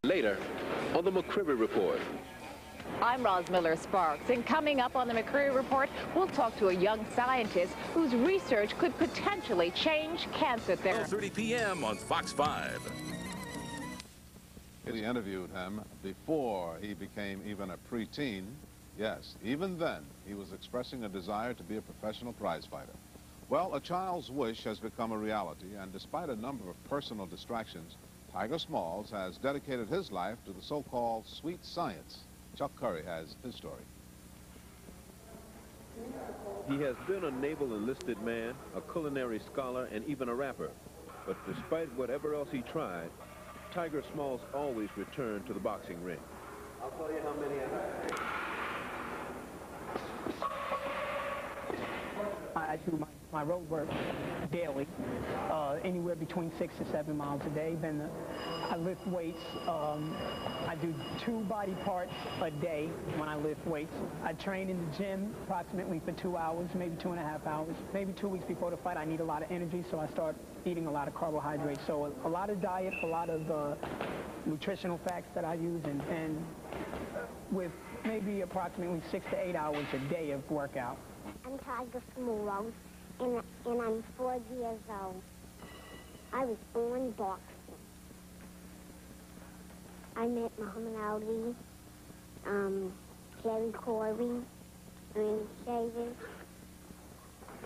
Later on the McCreary Report. I'm Roz Miller-Sparks, and coming up on the McCreary Report, we'll talk to a young scientist whose research could potentially change cancer therapy. 12:30 p.m. on Fox 5. We interviewed him before he became even a preteen. Yes, even then, he was expressing a desire to be a professional prize fighter. Well, a child's wish has become a reality, and despite a number of personal distractions, Tiger Smalls has dedicated his life to the so-called sweet science. Chuck Curry has his story. He has been a naval enlisted man, a culinary scholar, and even a rapper. But despite whatever else he tried, Tiger Smalls always returned to the boxing ring. I'll tell you how many I do my road work daily, anywhere between 6 to 7 miles a day. Then I lift weights. I do 2 body parts a day when I lift weights. I train in the gym approximately for 2 hours, maybe 2.5 hours. Maybe 2 weeks before the fight, I need a lot of energy, so I start eating a lot of carbohydrates. So a lot of diet, a lot of nutritional facts that I use, and with maybe approximately 6 to 8 hours a day of workout. I'm Tiger Smalls, and I'm 4 years old. I was born boxing. I met Muhammad Ali, Jerry Corby, Ernie Shavers.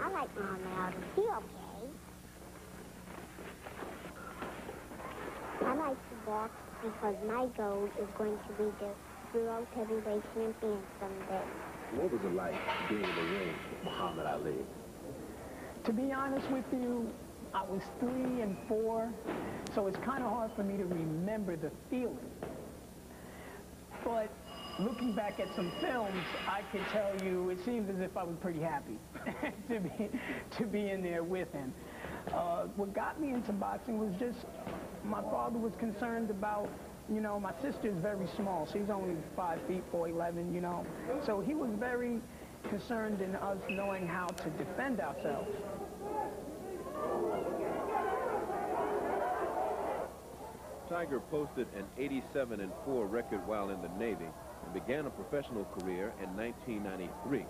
I like Muhammad Ali. He okay. I like to box because my goal is going to be the world heavyweight champion someday. What was it like being in the ring with Muhammad Ali? To be honest with you, I was 3 and 4, so it's kind of hard for me to remember the feeling. But looking back at some films, I can tell you it seems as if I was pretty happy to be in there with him. What got me into boxing was just my father was concerned about, you know, my sister's very small. She's only 5 feet 4'11", you know. So he was very concerned in us knowing how to defend ourselves. Tiger posted an 87-4 record while in the Navy and began a professional career in 1993.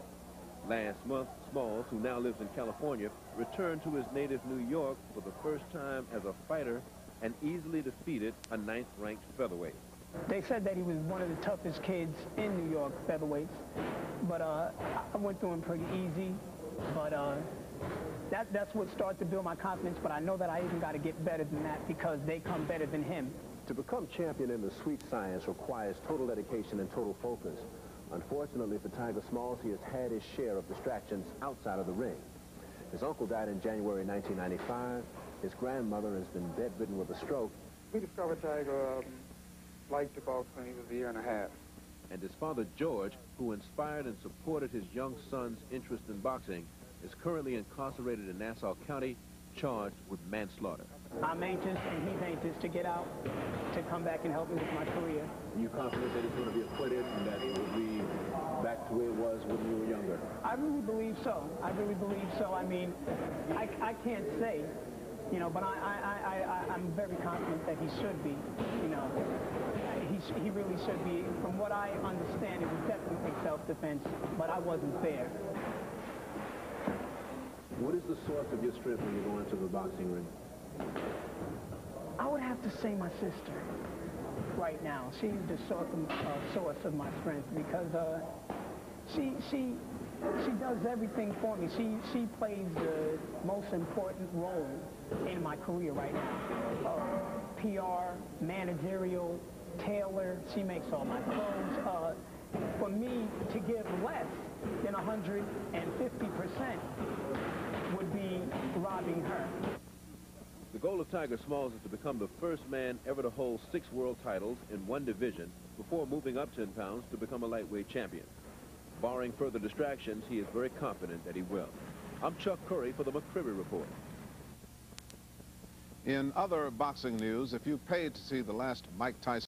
Last month, Smalls, who now lives in California, returned to his native New York for the first time as a fighter and easily defeated a 9th-ranked featherweight. They said that he was one of the toughest kids in New York, featherweights, but I went through him pretty easy, but that's what started to build my confidence, but I know that I even got to get better than that because they come better than him. To become champion in the sweet science requires total dedication and total focus. Unfortunately for Tiger Smalls, he has had his share of distractions outside of the ring. His uncle died in January 1995. His grandmother has been bedridden with a stroke. We discovered Tiger liked to box when he was a year and a half. And his father, George, who inspired and supported his young son's interest in boxing, is currently incarcerated in Nassau County, charged with manslaughter. I'm anxious, and he's anxious to get out, to come back and help me with my career. Are you confident that he's going to be acquitted and that it will be back to where it was when you were younger? I really believe so. I really believe so. I mean, I can't say, you know, but I'm very confident that he should be, you know. He really should be. From what I understand, it was definitely self-defense, but I wasn't there. What is the source of your strength when you go into the boxing ring? I would have to say my sister right now. She's the source of my strength because she does everything for me. She plays the most important role in my career right now. PR, managerial, tailor, she makes all my clothes. For me to give less than 150% would be robbing her. The goal of Tiger Smalls is to become the first man ever to hold 6 world titles in one division before moving up 10 pounds to become a lightweight champion. Barring further distractions, he is very confident that he will. I'm Chuck Curry for the McCreary Report. In other boxing news, if you paid to see the last Mike Tyson